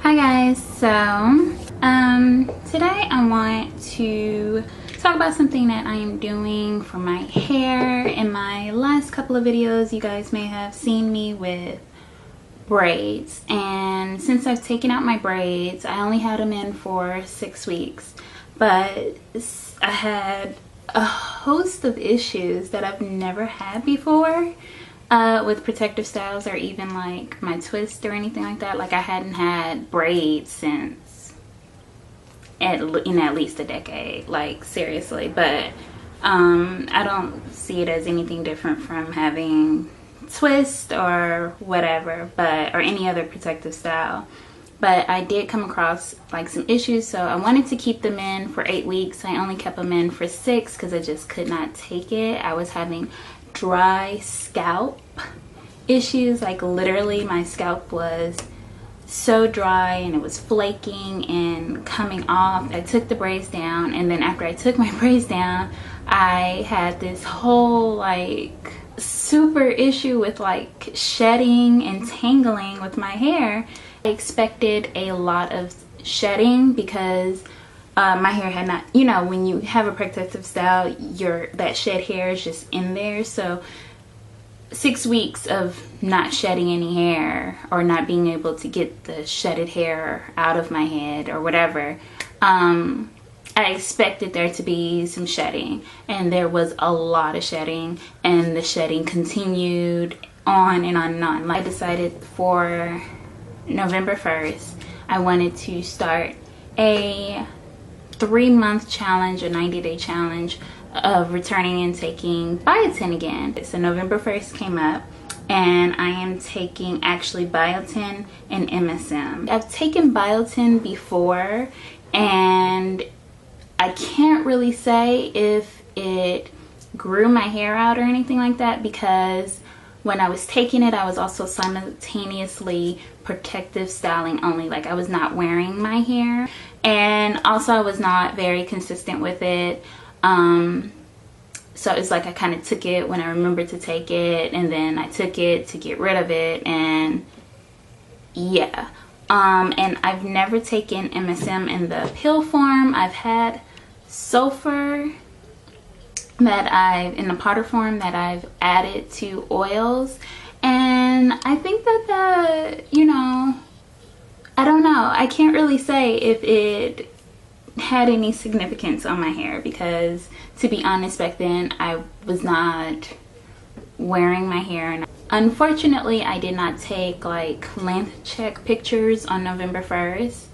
Hi guys, so today I want to talk about something that I am doing for my hair. In my last couple of videos you guys may have seen me with braids, and since I've taken out my braids, I only had them in for 6 weeks, but I had a host of issues that I've never had before with protective styles, or even like my twist or anything like that. Like I hadn't had braids since at least a decade, like seriously. But I don't see it as anything different from having twist or whatever, or any other protective style. But I did come across like some issues, so I wanted to keep them in for 8 weeks. I only kept them in for 6 because I just could not take it. I was having dry scalp issues. Like literally my scalp was so dry and it was flaking and coming off. I took the braids down, and then after I took my braids down, I had this whole like super issue with like shedding and tangling with my hair. I expected a lot of shedding because my hair had not, when you have a protective style, that shed hair is just in there. So 6 weeks of not shedding any hair, or not being able to get the shedded hair out of my head or whatever, I expected there to be some shedding, and there was a lot of shedding, and the shedding continued on and on and on. I decided for November 1st I wanted to start a 3-month challenge, a 90-day challenge of returning and taking biotin again. So November 1st came up, and I am taking actually biotin and MSM. I've taken biotin before, and I can't really say if it grew my hair out or anything like that, because when I was taking it, I was also simultaneously protective styling only. Like I was not wearing my hair, and also I was not very consistent with it. So it's like I kind of took it when I remembered to take it, and then I took it to get rid of it, and yeah. And I've never taken MSM in the pill form. I've had sulfur in the powder form that I've added to oils, and I think that I don't know, I can't really say if it had any significance on my hair, because to be honest, back then I was not wearing my hair, and unfortunately I did not take like length check pictures on November 1st,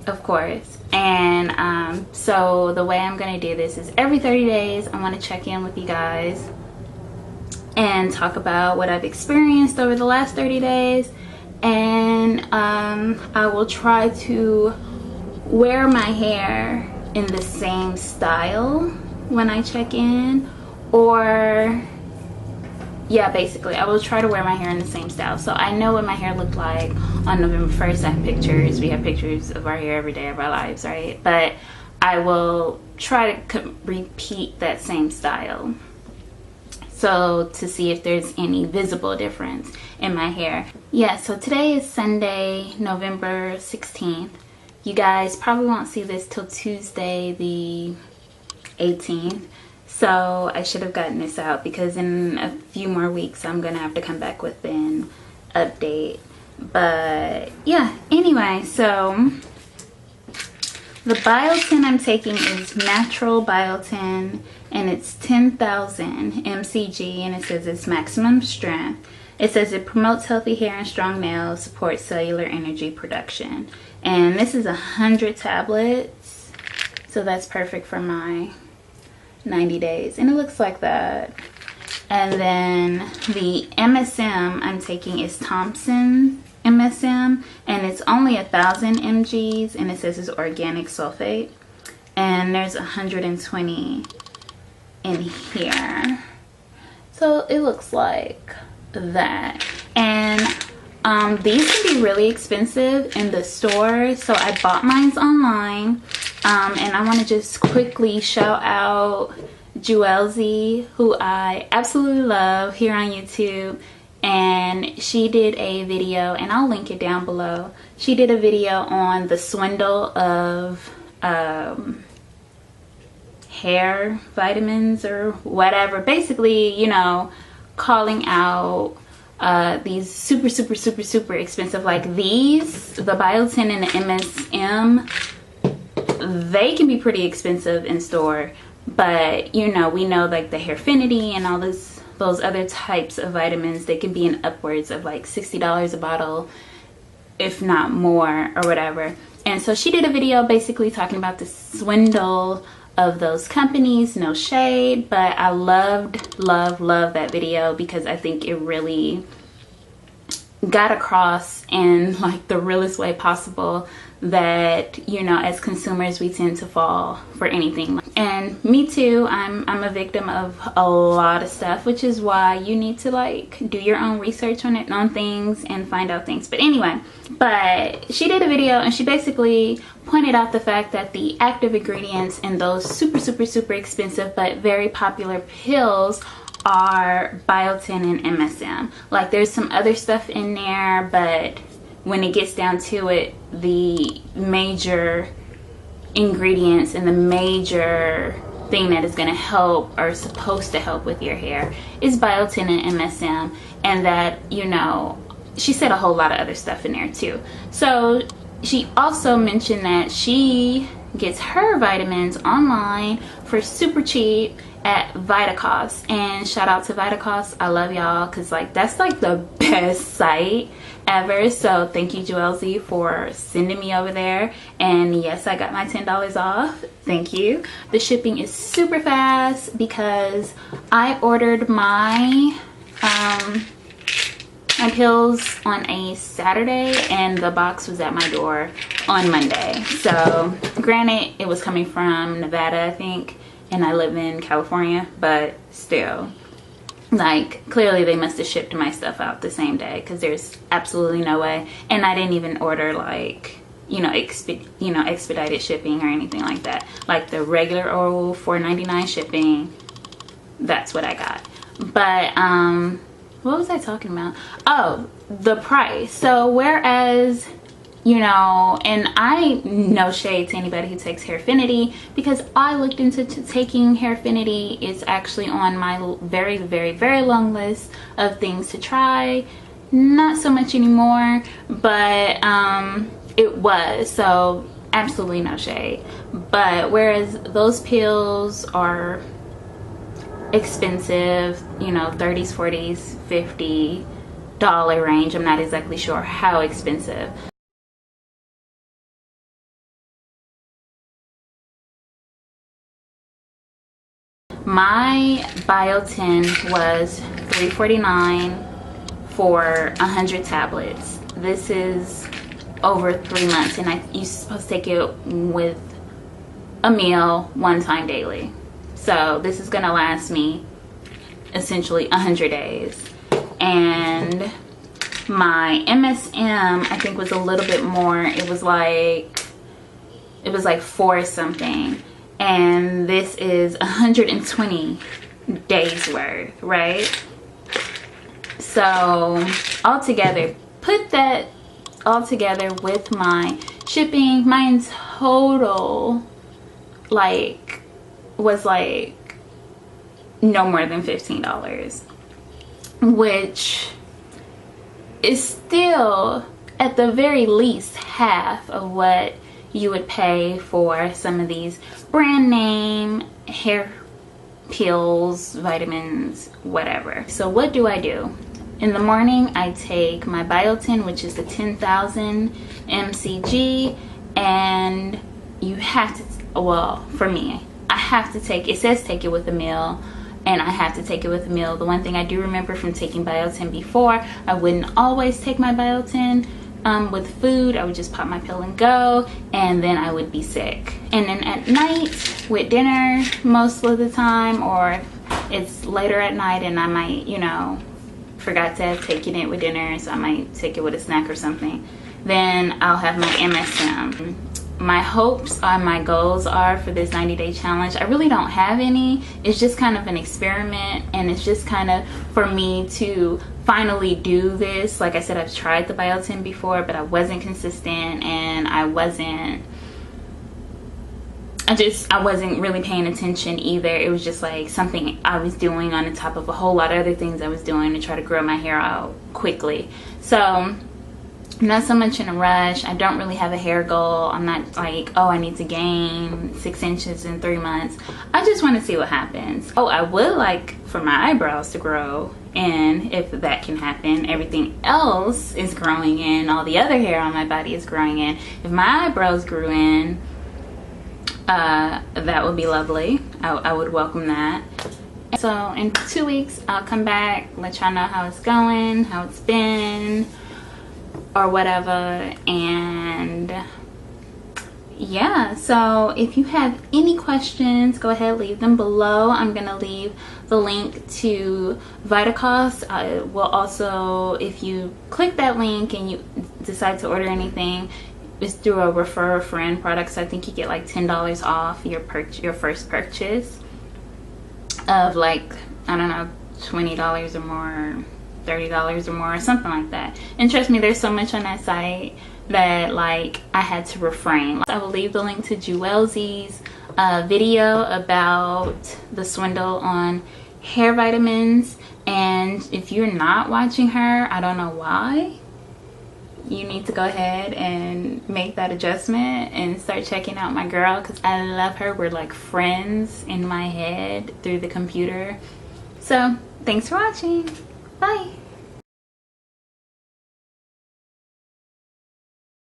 of course. And so the way I'm gonna do this is every 30 days I want to check in with you guys and talk about what I've experienced over the last 30 days, and I will try to wear my hair in the same style when I check in, or yeah, basically I will try to wear my hair in the same style. So I know what my hair looked like on November 1st. I have pictures. We have pictures of our hair every day of our lives, right? But I will try to repeat that same style, so to see if there's any visible difference in my hair. Yeah, so today is Sunday, November 16th. You guys probably won't see this till Tuesday the 18th. So I should have gotten this out, because in a few more weeks I'm gonna have to come back with an update. But yeah, anyway, so the biotin I'm taking is natural biotin, and it's 10,000 mcg, and it says it's maximum strength. It says it promotes healthy hair and strong nails, supports cellular energy production. And this is 100 tablets, so that's perfect for my 90 days, and it looks like that. And then the MSM I'm taking is Thompson MSM, and it's only 1,000 mgs, and it says it's organic sulfate, and there's 120 in here. So it looks like that. And these can be really expensive in the store, so I bought mine online. And I want to just quickly shout out Jouelzy, who I absolutely love here on YouTube. and she did a video, and I'll link it down below. She did a video on the swindle of hair vitamins or whatever, basically, you know, calling out these super expensive, like these, the Biotin and the MSM. They can be pretty expensive in store, but you know, we know like the Hairfinity and all this, those other types of vitamins, they can be in upwards of like $60 a bottle, if not more, or whatever. And so she did a video basically talking about the swindle of those companies. No shade, but I love that video because I think it really got across in like the realest way possible that, you know, as consumers we tend to fall for anything. And me too, I'm a victim of a lot of stuff, which is why you need to like do your own research on things and find out things. But anyway, but she did a video and she basically pointed out the fact that the active ingredients in those super expensive but very popular pills are biotin and MSM. Like there's some other stuff in there, but when it gets down to it, the major ingredients and the major thing that is going to help or supposed to help with your hair is biotin and MSM. And that, you know, she said a whole lot of other stuff in there too. So she also mentioned that she gets her vitamins online for super cheap at Vitacost. And shout out to Vitacost, I love y'all, because like that's like the best site ever. So thank you, Jouelzy, for sending me over there. And yes, I got my $10 off. Thank you. The shipping is super fast because I ordered my my pills on a Saturday and the box was at my door on Monday. So granted, it was coming from Nevada, I think, and I live in California, but still, like, clearly they must have shipped my stuff out the same day because there's absolutely no way. And I didn't even order like, you know, expedited shipping or anything like that. Like the regular old $4.99 shipping, that's what I got. But what was I talking about? Oh, the price. So whereas, you know, and I, no shade to anybody who takes Hairfinity, because I looked into taking Hairfinity. It's actually on my very long list of things to try. Not so much anymore, but it was, so absolutely no shade. But whereas those pills are expensive, you know, 30s, 40s, $50 range. I'm not exactly sure how expensive. My Biotin was $3.49 for 100 tablets. This is over 3 months, and you're supposed to take it with a meal 1 time daily. So this is gonna last me essentially 100 days. And my MSM, I think, was a little bit more. It was like 4 something. And this is 120 days worth, right? So altogether, put that all together with my shipping, my total like was like no more than $15, which is still at the very least half of what you would pay for some of these brand name hair pills, vitamins, whatever. So what do? In the morning, I take my Biotin, which is the 10,000 mcg, and you have to, well, for me, I have to take, it says take it with a meal, and I have to take it with a meal. The one thing I do remember from taking Biotin before, I wouldn't always take my Biotin with food. I would just pop my pill and go, and then I would be sick. And then at night with dinner most of the time, or it's later at night and I might, you know, forgot to have taken it with dinner, so I might take it with a snack or something, then I'll have my MSM. my hopes and my goals are for this 90-day challenge, I really don't have any. It's just kind of an experiment, and it's just kind of for me to finally do this. Like I said, I've tried the biotin before, but I wasn't consistent, and I wasn't really paying attention either. It was just like something I was doing on the top of a whole lot of other things I was doing to try to grow my hair out quickly. So I'm not so much in a rush. I don't really have a hair goal. I'm not like, oh, I need to gain 6 inches in 3 months. I just want to see what happens. Oh, I would like for my eyebrows to grow, and if that can happen, everything else is growing in. All the other hair on my body is growing in. If my eyebrows grew in, that would be lovely. I would welcome that. So in 2 weeks, I'll come back, let y'all know how it's going, how it's been, or whatever. And yeah, so if you have any questions, go ahead, leave them below. I'm gonna leave the link to Vitacost. I will also, if you click that link and you decide to order anything, it's through a refer a friend product, so I think you get like $10 off your first purchase of like, I don't know, $20 or more, $30 or more, or something like that. And trust me, there's so much on that site that like I had to refrain. I will leave the link to Jouelzy's video about the swindle on hair vitamins, and if you're not watching her, I don't know why. You need to go ahead and make that adjustment and start checking out my girl, because I love her. We're like friends in my head through the computer. So thanks for watching. Bye.